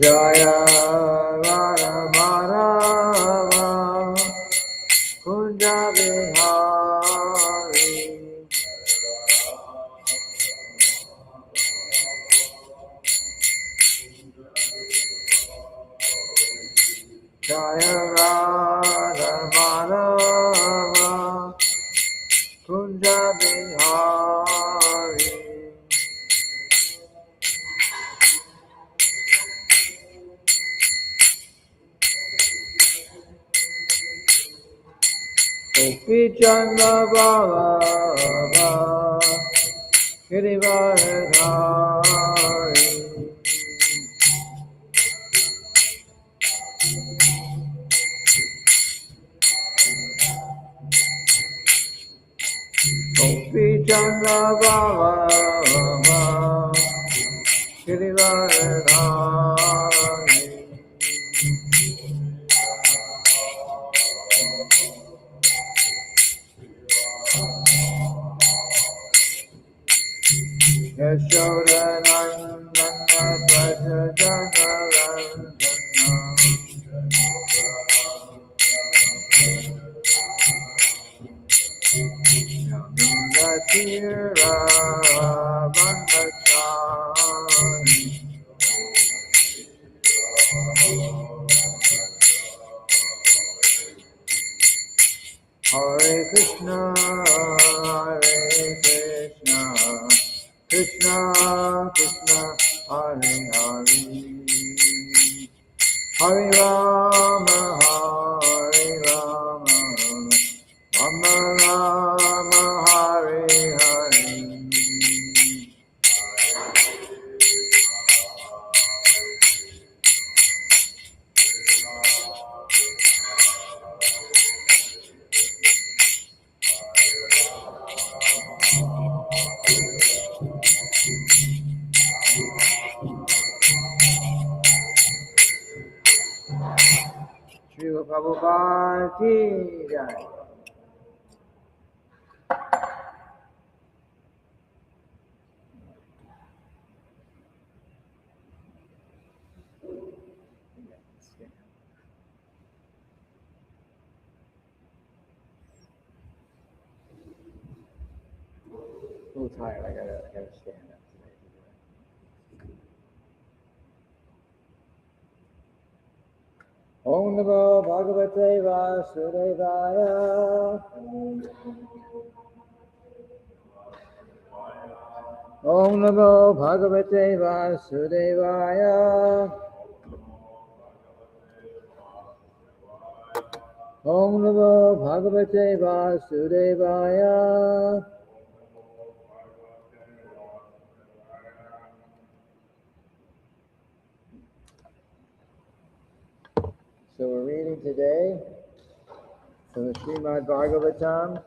Jaya Radha Madhava Kunja Bihari Jaya Radha Madhava Kunja Bihari Gopi Chandra Ballabha Girivardhari Gopi Chandra Ballabha Girivardhari Yashoda Nandana Braja Janarandana Yamuna Tira Vandachari Hare Krishna Krishna Krishna Hare Hare Hare Rama Rama Rama Hare Hare Srila Prabhupada ki jai. A little tired. I gotta stand up today. Om Namo Bhagavate Vasudevaya. Om Namo Bhagavate Vasudevaya. Om Namo Bhagavate Vasudevaya. So we're reading today from the Srimad-bhagavatam,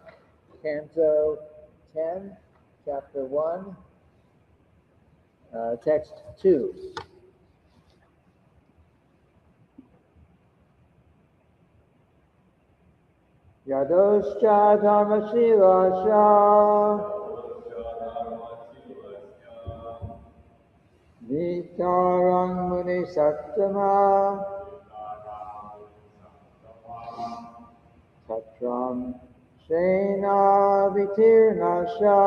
Canto 10, Chapter 1, Text 2. Yadoscha dharmasivasya vitarang muni sattama Tatram Shena Vitirnasha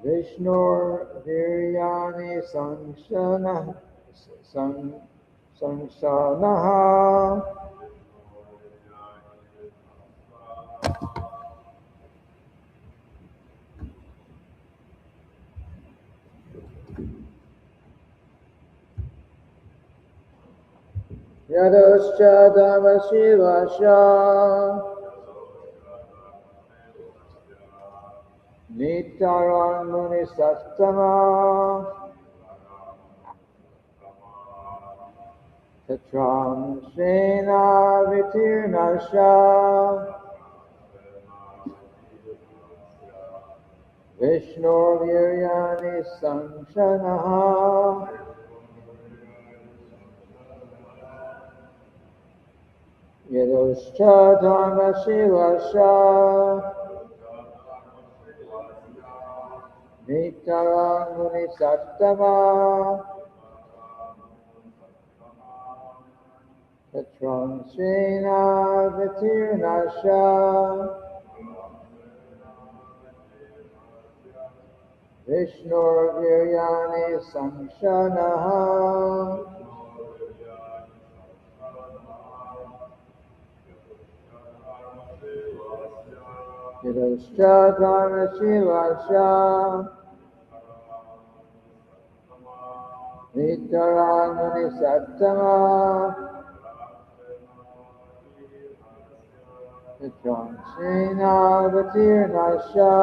Vishnur Viryani Sansanaha Yadoscha Dhammasivasya Nitaran Muni Sattama Tatram Shena Vitirnasha Vishnur Viryani Sanshanaha Yadoscha Dhammasivasya Vitarang Muni Sattama Tatram Sena Vitirnasha Vishnur Viryani Samshanaha Yudhashcha Dharma Shivasha Vitarang Muni Sattama Tatram Sena Vitirnasha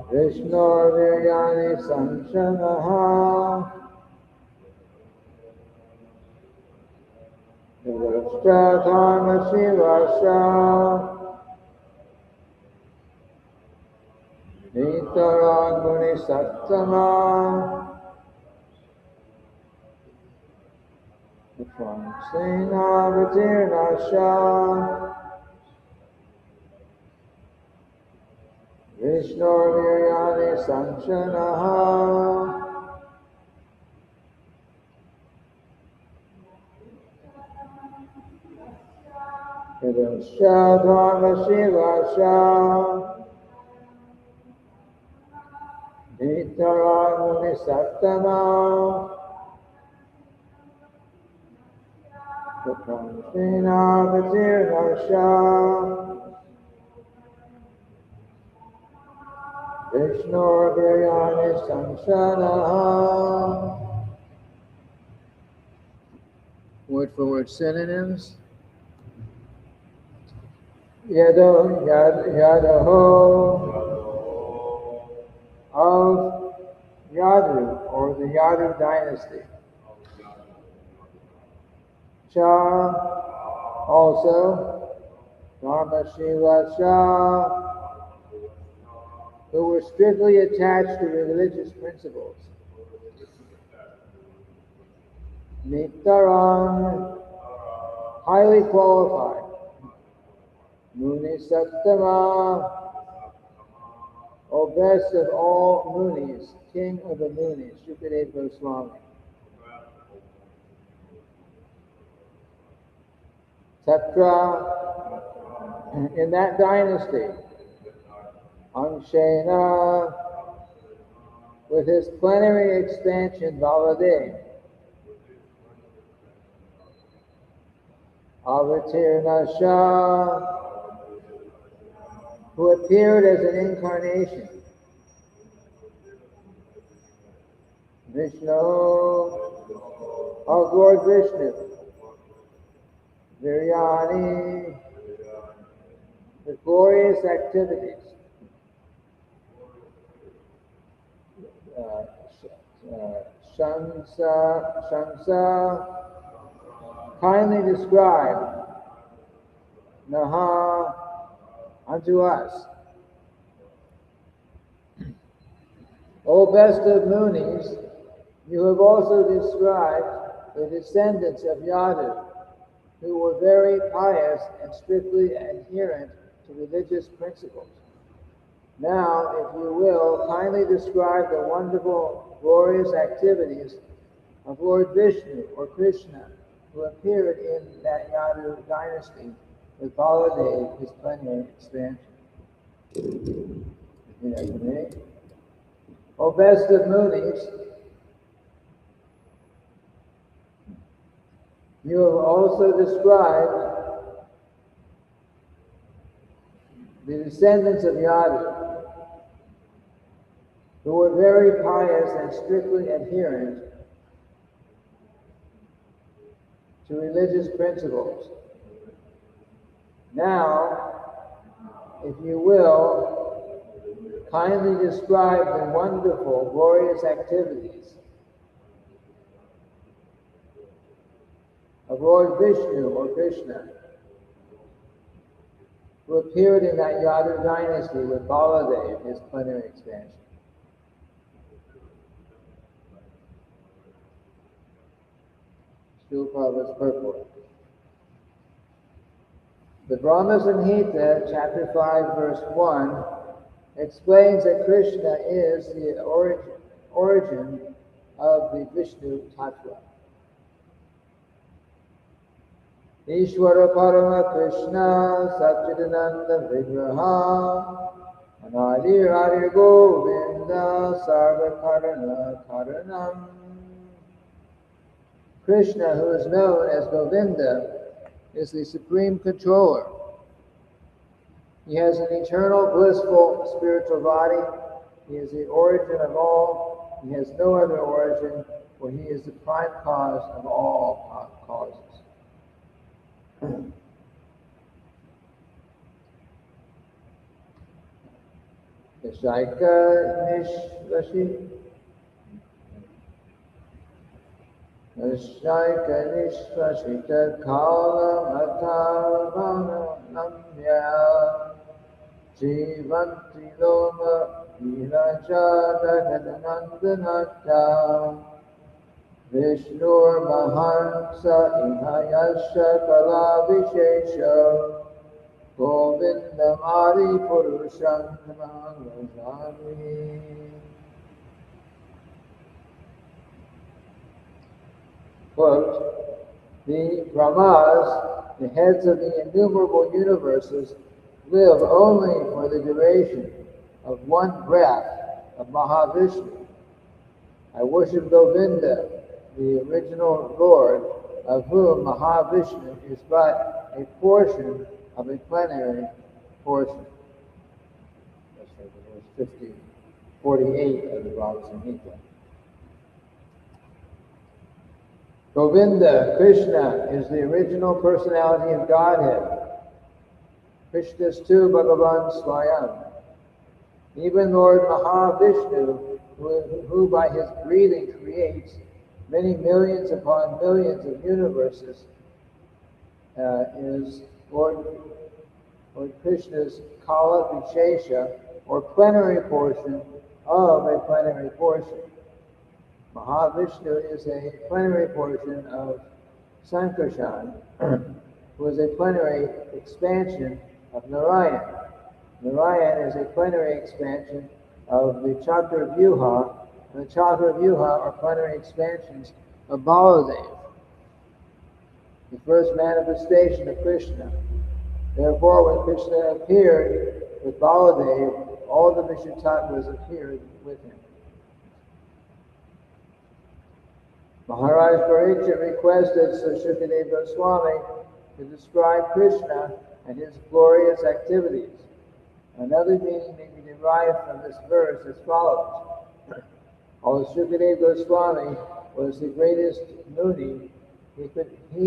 Vishnur Viryani Samshanaha Yudhashcha Dharma Shivasha Vitarang Muni Sattama Tatram Sena Vitirnasha Vishnur Viryani Samshanaha Yudhashcha Dharma Shivasha Vitarang Muni Sattama Tatram Sena Vitirnasha Vishnur Viryani Samshanaha. Word for word synonyms. Yado, Yadaho, of Yadu, or the Yadu dynasty. Cha, also, Dharma Shiva Cha, who were strictly attached to religious principles. Nitaram, highly qualified. Muni Sattama, O best of all Munis, king of the Munis, Shukadeva Goswami. Tatra, in that dynasty, Angshena, with his plenary expansion, Baladev, Avatirnasha, who appeared as an incarnation, Vishnu, of Lord Vishnu, Viryani, with glorious activities, Shamsa, kindly described, Naha, unto us. O best of Munis, you have also described the descendants of Yadu, who were very pious and strictly adherent to religious principles. Now, if you will, kindly describe the wonderful, glorious activities of Lord Vishnu or Krishna, who appeared in that Yadu dynasty with Baladev, his plenary expansion. O best of Munis, you have also described the descendants of Yadu, who were very pious and strictly adherent to religious principles. Now, if you will, kindly describe the wonderful, glorious activities of Lord Vishnu or Krishna, who appeared in that Yadu dynasty with Baladev, his plenary expansion. Srila Prabhupada's purport. The Brahma Samhita, chapter 5, verse 1, explains that Krishna is the origin of the Vishnu Tattva. Ishvara Parama Krishna Satchidananda Vigraha Anadir Adi Govinda Sarva Karana Karanam. Krishna, who is known as Govinda, is the supreme controller. He has an eternal, blissful spiritual body. He is the origin of all. He has no other origin, for he is the prime cause of all causes. Shaika Nishvashi Shaika Nishvashita Kala Matavana Namya Jivanti Loma Viraja Daganandanata Vishnur Mahansa Ihayasha Kalavishesha Govindam Adi Purusham Vajami. Quote, the Brahmas, the heads of the innumerable universes, live only for the duration of one breath of Mahavishnu. I worship Govinda, the original Lord, of whom Mahavishnu is but a portion of a plenary portion. That's verse 48 of the Bhagavad Gita. Govinda, Krishna, is the original personality of Godhead. Krishna's tu Bhagavan Swayam. Even Lord Mahavishnu, who by his breathing creates many millions upon millions of universes, is Lord Krishna's Kala Vishesha, or plenary portion of a plenary portion. Mahavishnu is a plenary portion of Sankarshan, who is a plenary expansion of Narayan. Narayan is a plenary expansion of the Chaturvyuha, and the Chaturvyuha are plenary expansions of Baladev, the first manifestation of Krishna. Therefore, when Krishna appeared with Baladev, all the Vishnu-tattvas appeared with him. Maharaj Parikshit requested Sri Shukadeva Goswami to describe Krishna and his glorious activities. Another meaning may be derived from this verse as follows. Although Shukadeva Goswami was the greatest Muni, he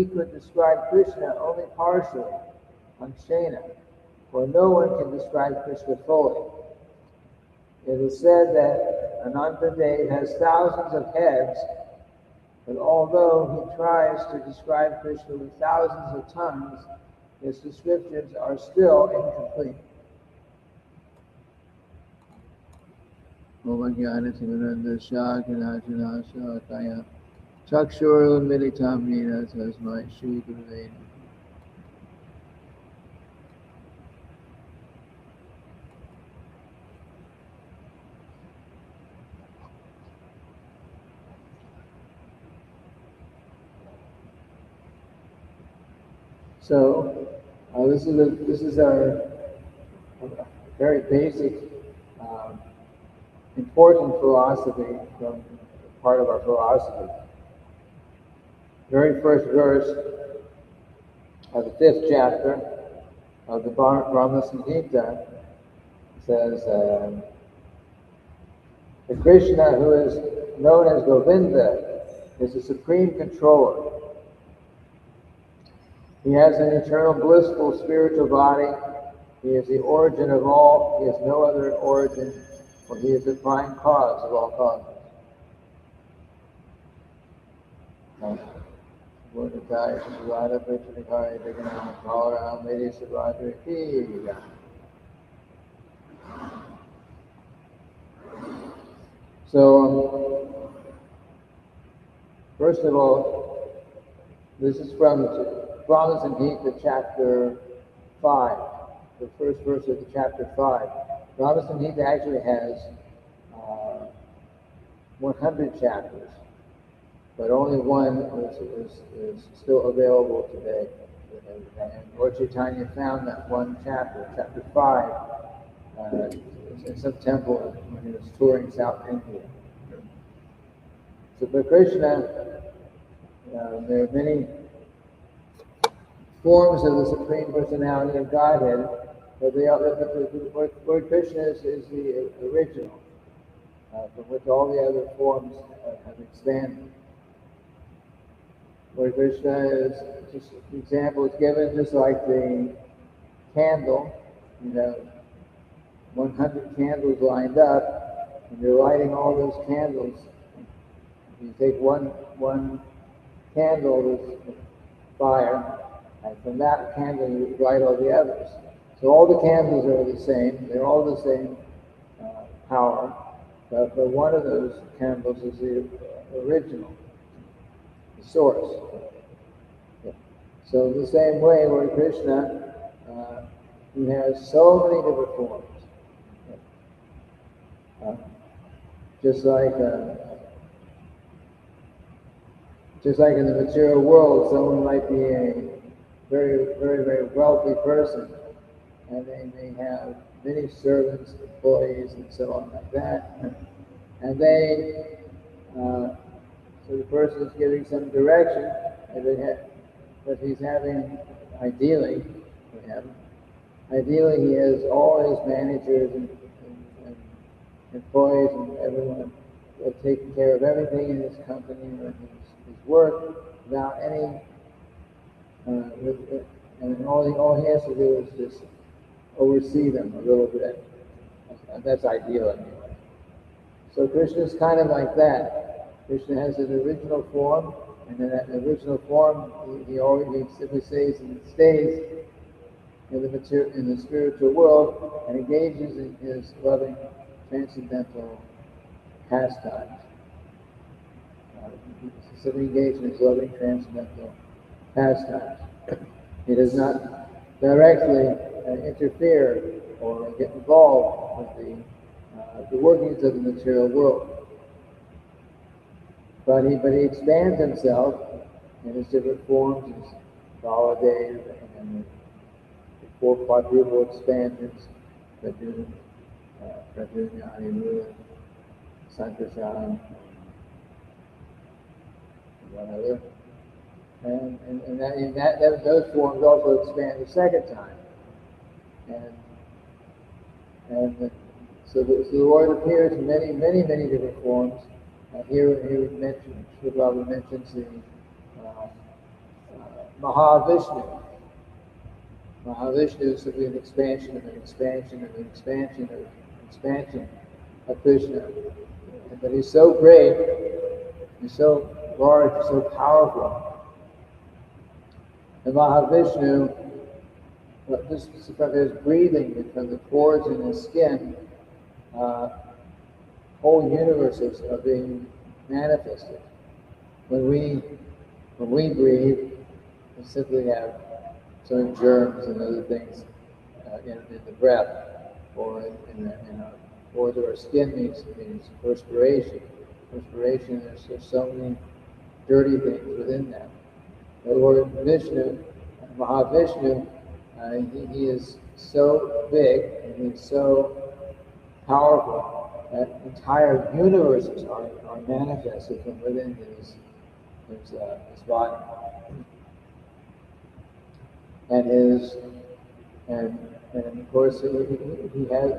could describe Krishna only partially, Anshena, for no one can describe Krishna fully. It is said that Anantadev has thousands of heads, but although he tries to describe Krishna with thousands of tongues, his descriptions are still incomplete. So this is our very basic, important philosophy from part of our philosophy. Very first verse of the 5th chapter of the Brahma Samhita says, the Krishna, who is known as Govinda, is the supreme controller. He has an eternal, blissful spiritual body. He is the origin of all. He has no other origin, for he is the prime cause of all causes. So, first of all, this is from Brahma Samhita, chapter 5, the first verse of the chapter 5. Bhagavatam Gita actually has 100 chapters, but only one is still available today. And Lord Chaitanya found that one chapter, chapter 5, in some temple when he was touring South India. So for Krishna, there are many forms of the Supreme Personality of Godhead, but Lord Krishna is the original, from which all the other forms have expanded. Lord Krishna is, just an example is given, just like the candle, 100 candles lined up, and you're lighting all those candles. You take one candle with fire, and from that candle you light all the others. So all the candles are the same, they're all the same power, but one of those candles is the original, the source. So in the same way, Lord Krishna, he has so many different forms. Just like in the material world, someone might be a very, very, very wealthy person, and they may have many servants, employees, and so on like that. And so the person is giving some direction, but he's having, ideally he has all his managers and employees and everyone taking care of everything in his company or his work without any, and all he has to do is just oversee them a little bit. That's ideal anyway. So Krishna is kind of like that. Krishna has his original form, and in that original form, he simply stays in the spiritual world and engages in his loving transcendental pastimes. He simply engages in his loving transcendental pastimes. He does not directly interfere or get involved with the workings of the material world. But he expands himself in his different forms, his Baladev and the 4 quadruple expansions, Pradyumna, Aniruddha, Sankarshan, and one other. And those forms also expand the second time. So the Lord appears in many, many, many different forms. Here Srila Prabhupada mentions the Mahavishnu. Mahavishnu is simply an expansion of an expansion of an expansion of an expansion of Krishna. But he's so great, he's so large, he's so powerful. And Mahavishnu, this from his breathing, from the pores in his skin, whole universes are being manifested. When we breathe, we simply have some germs and other things in the breath, or in our pores of our skin means perspiration. Perspiration, there's so many dirty things within that. The Lord Vishnu, Mahavishnu, he is so big and he's so powerful that entire universes are manifested from within his body. And of course he has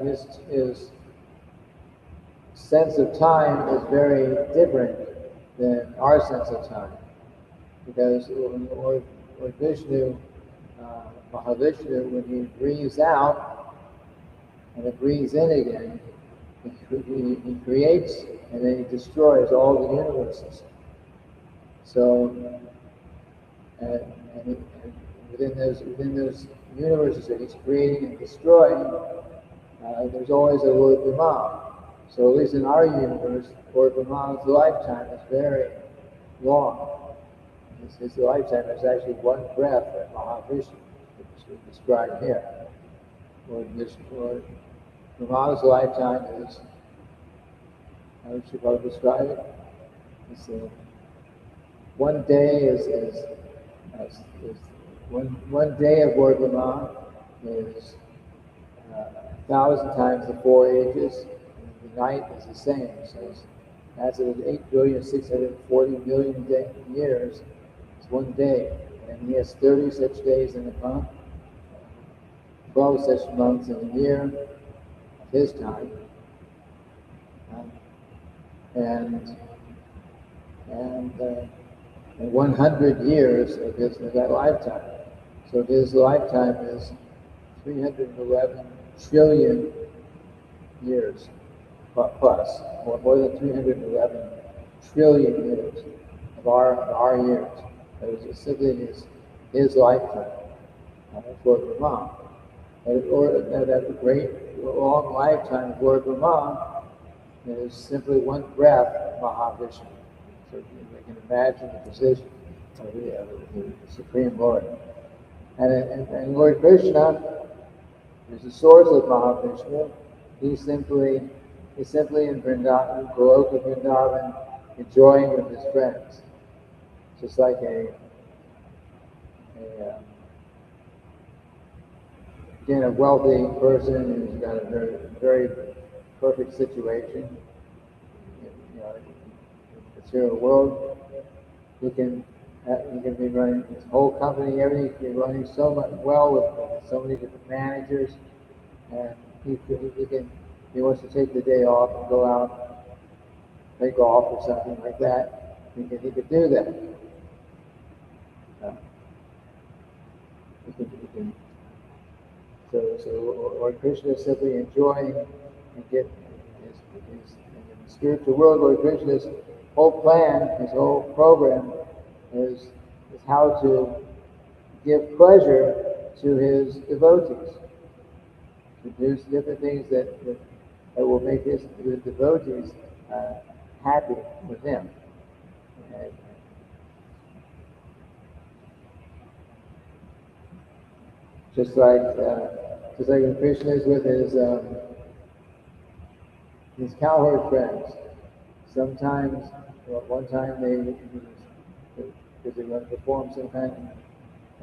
his sense of time is very different than our sense of time, because Lord Vishnu, Mahavishnu, when he breathes out and it breathes in again, he creates and then he destroys all the universes. So, and within those universes that he's creating and destroying, there's always a Lord Brahma. So at least in our universe, Lord Brahma's lifetime is very long. His lifetime is actually one breath of Mahavishnu, described here. Or Brahma's lifetime is, how should I describe it? It's, one day is one day of Lord Brahma is 1,000 times the 4 ages, and the night is the same. So as it is 8,640,000,000 years, it's one day. And he has 30 such days in a month, 12 such months in a year of his time, and 100 years of that lifetime. So his lifetime is 311 trillion years plus, more than 311 trillion years of our years. It was simply his lifetime for Brahma. That great long lifetime of Lord Brahma is simply one breath of Mahavishnu. So we can imagine the position of the Supreme Lord. And Lord Krishna is the source of Mahavishnu. He's simply in Vrindavan, Goloka Vrindavan, enjoying with his friends. Just like again, a wealthy person who's got a very perfect situation, in the material world. He can be running his whole company, everything can be running so much well with so many different managers, and he wants to take the day off and go out, play golf or something like that. He could do that. So Lord Krishna is simply enjoying and in the spiritual world. Lord Krishna's whole plan, his whole program is how to give pleasure to his devotees. To do different things that will make his devotees happy with him. And just like when Krishna is with his cowherd friends. Sometimes, one time because they want to perform some kind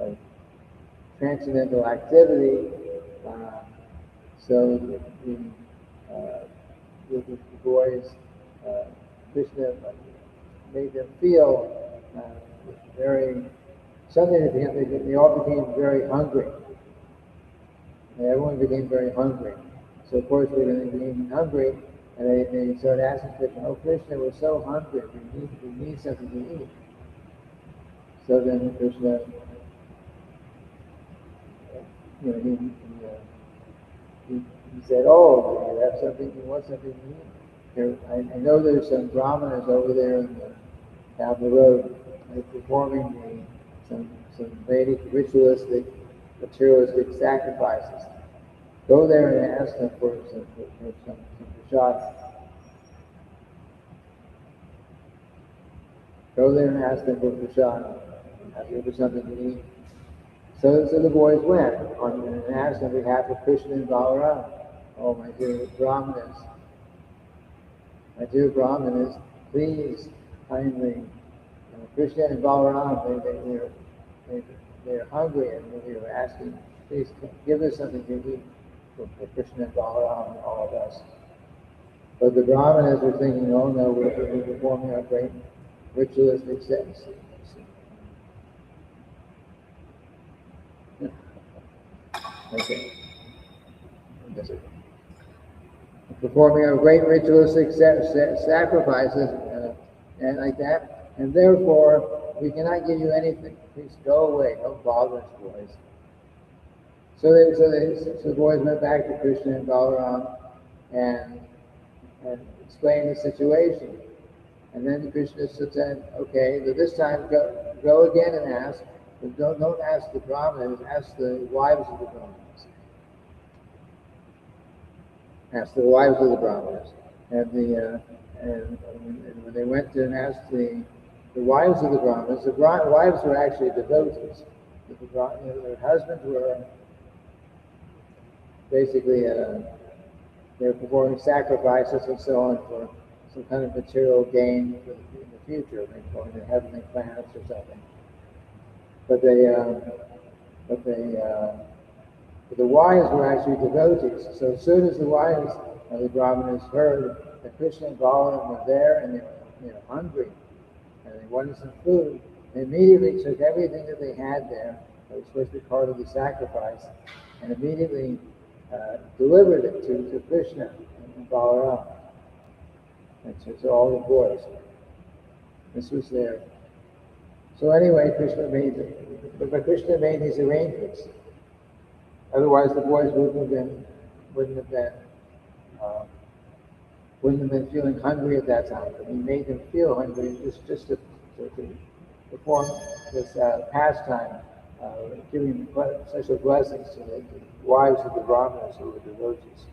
of transcendental activity, so the boys, Krishna made them feel suddenly they all became very hungry. And everyone became very hungry. So of course they became hungry, and they started asking Krishna, "Oh Krishna, we're so hungry. We need something to eat." So then Krishna, he said, "Oh, you have something? You want something to eat? Here, I know there's some brahmanas over there down the road. They're performing some Vedic ritualistic, materialistic sacrifices. Go there and ask them for some prasad. Go there and ask them for prasad. Ask them for something to eat." So the boys went and asked on behalf of Krishna and Balaram, "Oh, my dear Brahmanas, please kindly, Krishna and Balaram, they're hungry and they're asking, please give us something to eat for Krishna and Balaram and all of us." But the Brahmanas were thinking, "Oh no, we're performing our great ritualistic sense." Okay. Performing our great ritualistic sacrifices and like that, and therefore we cannot give you anything. Please go away. Don't bother us, boys. So the boys went back to Krishna and Balaram and explained the situation. And then Krishna said, "Okay, but this time go again and ask. But don't ask the Brahmanas. Ask the wives of the Brahmanas. Ask the wives of the Brahmanas." And when they went to and asked the wives of the Brahmanas, the wives were actually devotees. their husbands were basically they were performing sacrifices and so on for some kind of material gain in the future, maybe going to heavenly planets or something. But the wives were actually devotees. So as soon as the wives of the Brahmanas heard that Krishna and Balaram were there and they were hungry and they wanted some food, they immediately took everything that they had there that was supposed to be part of the sacrifice and immediately delivered it to Krishna and Balaram, and to all the boys. This was there. So anyway, Krishna made these arrangements. Otherwise, the boys wouldn't have been feeling hungry at that time. But he made them feel hungry just to perform this pastime, giving special blessings to the wives of the Brahmanas who were devotees.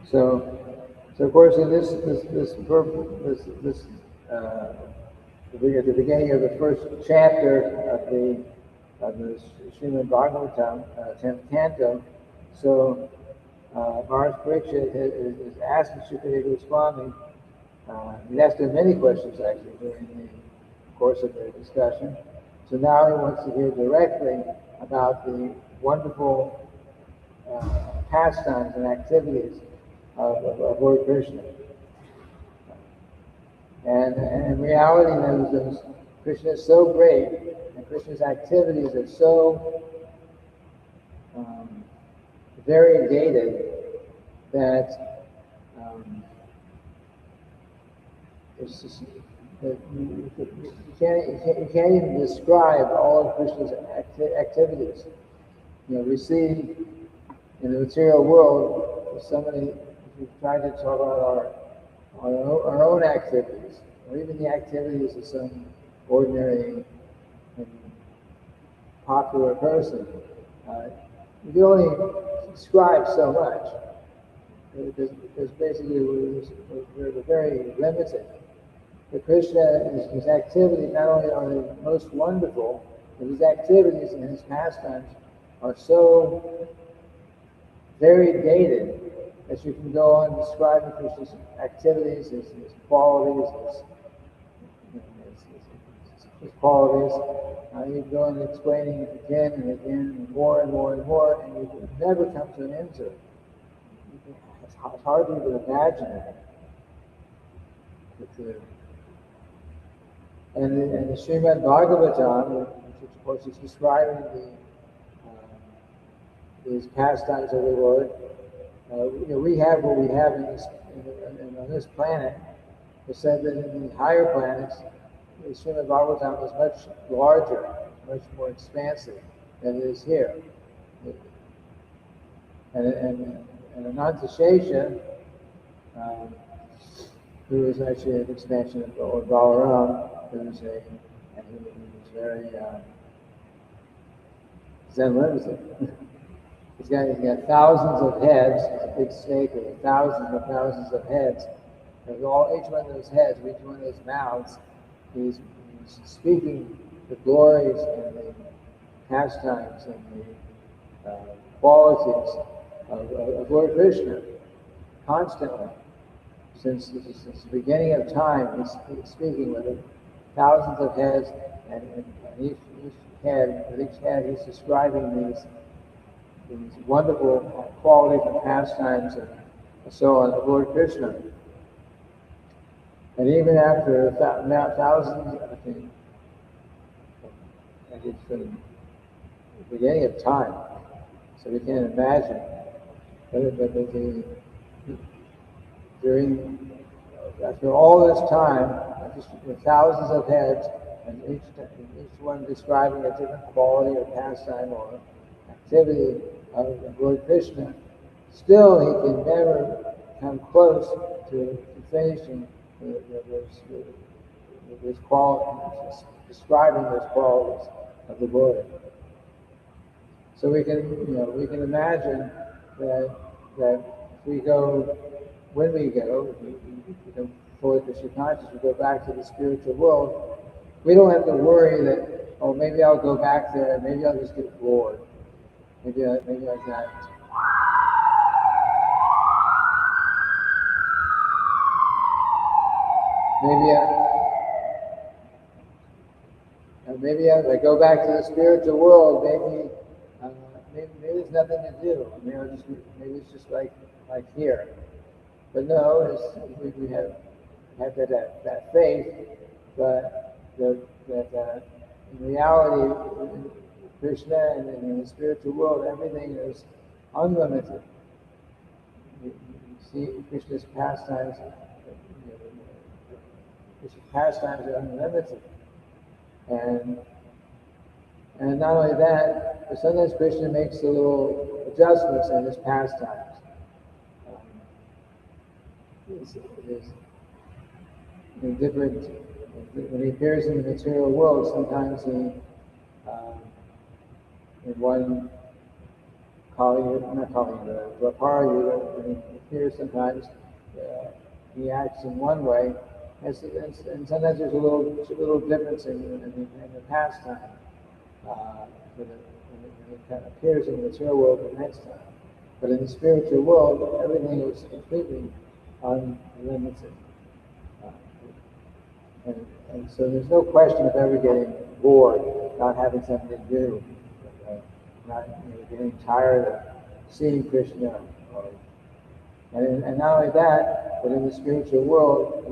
So of course, in at the beginning of the first chapter of the Srimad-bhagavatam 10th Canto, so Maharaj Parikshit is asking Shukadeva Swami. He asked him many questions actually during the course of the discussion. So now he wants to hear directly about the wonderful pastimes and activities of Lord Krishna. And in reality, Krishna is so great, and Krishna's activities are so variegated that it's just that you can't even describe all of Krishna's activities. We see in the material world, if we try to talk about our own activities, or even the activities of some ordinary and popular person, you can only describe so much, because basically we're very limited. But Krishna, his activities not only are they most wonderful, but his activities and his pastimes are so variegated that you can go on describing Krishna's activities, his qualities, his qualities. You go on explaining it again and again, and more and more and more, and you never come to an end to it. It's hard to even imagine it. And the Srimad-bhagavatam, which of course is describing these pastimes of the Lord, we have what we have on this planet. It's said that in the higher planets, the Srimad-bhagavatam is much larger, much more expansive than it is here. And Ananta Shesha, who is actually an expansion of Lord Balaram, who was very Zen Buddhism. He's got thousands of heads. He's a big snake with thousands of heads. And each one of those heads, each one of those mouths, he's speaking the glories and the pastimes and the qualities of Lord Krishna constantly. Since the beginning of time, he's speaking with thousands of heads, and each head he's describing these wonderful qualities and pastimes and so on of Lord Krishna. And even after thousands, I think it's from the beginning of time, so we can't imagine. After all this time, just with thousands of heads, and each one describing a different quality or pastime or activity of Lord Krishna, still he can never come close to finishing those qualities, describing those qualities of the Lord. So we can imagine that when we go, we can fully Krishna conscious, we go back to the spiritual world, we don't have to worry that, oh, maybe I'll go back there, maybe I'll just get bored. Maybe I got. Maybe if I go back to the spiritual world, maybe there's nothing to do. Maybe it's just like here. But no, we have that faith, but that in reality, in Krishna and in the spiritual world, everything is unlimited. You see Krishna's pastimes. Krishna's pastimes are unlimited, and not only that, but sometimes Krishna makes a little adjustments in his pastimes. In different, when he appears in the material world, sometimes he, in one Dwapara Yuga, when he appears sometimes, he acts in one way, and sometimes there's a little difference in the pastime. When it kind of appears in the material world the next time. But in the spiritual world, everything is completely unlimited. And so there's no question of ever getting bored, not having something to do, not getting tired of seeing Krishna. And not only that, but in the spiritual world,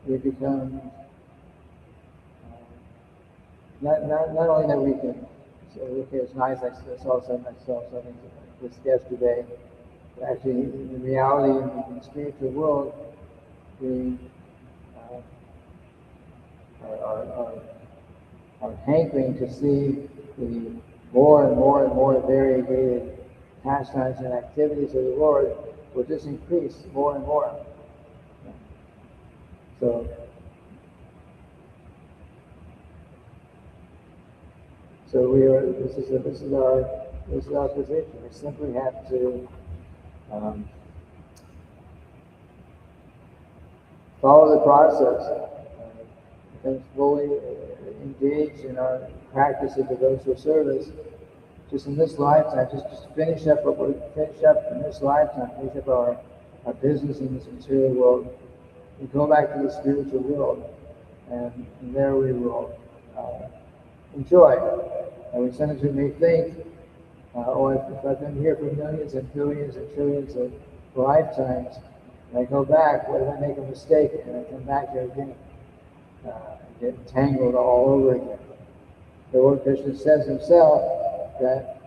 we become not only that we can say, okay, it's nice, I saw something this yesterday, but actually in reality, in the spiritual world, we are hankering to see the more and more variegated pastimes and activities of the Lord will just increase more and more. So we are. This is our position. We simply have to follow the process, and fully engage in our practice of devotional service. Just in this lifetime, just finish up in this lifetime. Finish up our business in this material world. We go back to the spiritual world, and there we will enjoy. And sometimes we may think, if I've been here for millions and billions and trillions of lifetimes, and I go back, what if I make a mistake and I come back here again? Get entangled all over again. The Lord Krishna says himself that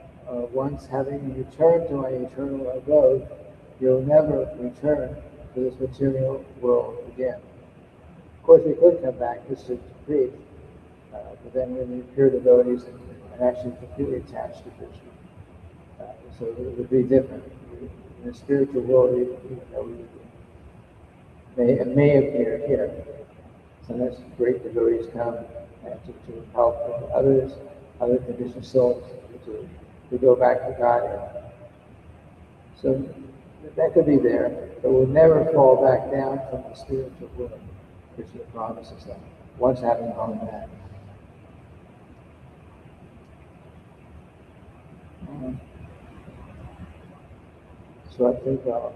once having returned to my eternal abode, you'll never return to this material world again. Of course, we could come back just to preach, but then we'd be pure devotees and actually completely attached to Krishna. So it would be different. In the spiritual world, even though it may appear here. Sometimes great devotees come to help other conditioned souls to go back to Godhead. So that could be there, but we'll never fall back down from the spiritual world. Krishna promises that once having gone back. So I think I'll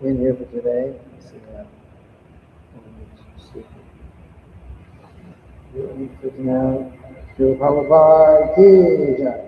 end here for today. Krishna, Prabhupada ki jai.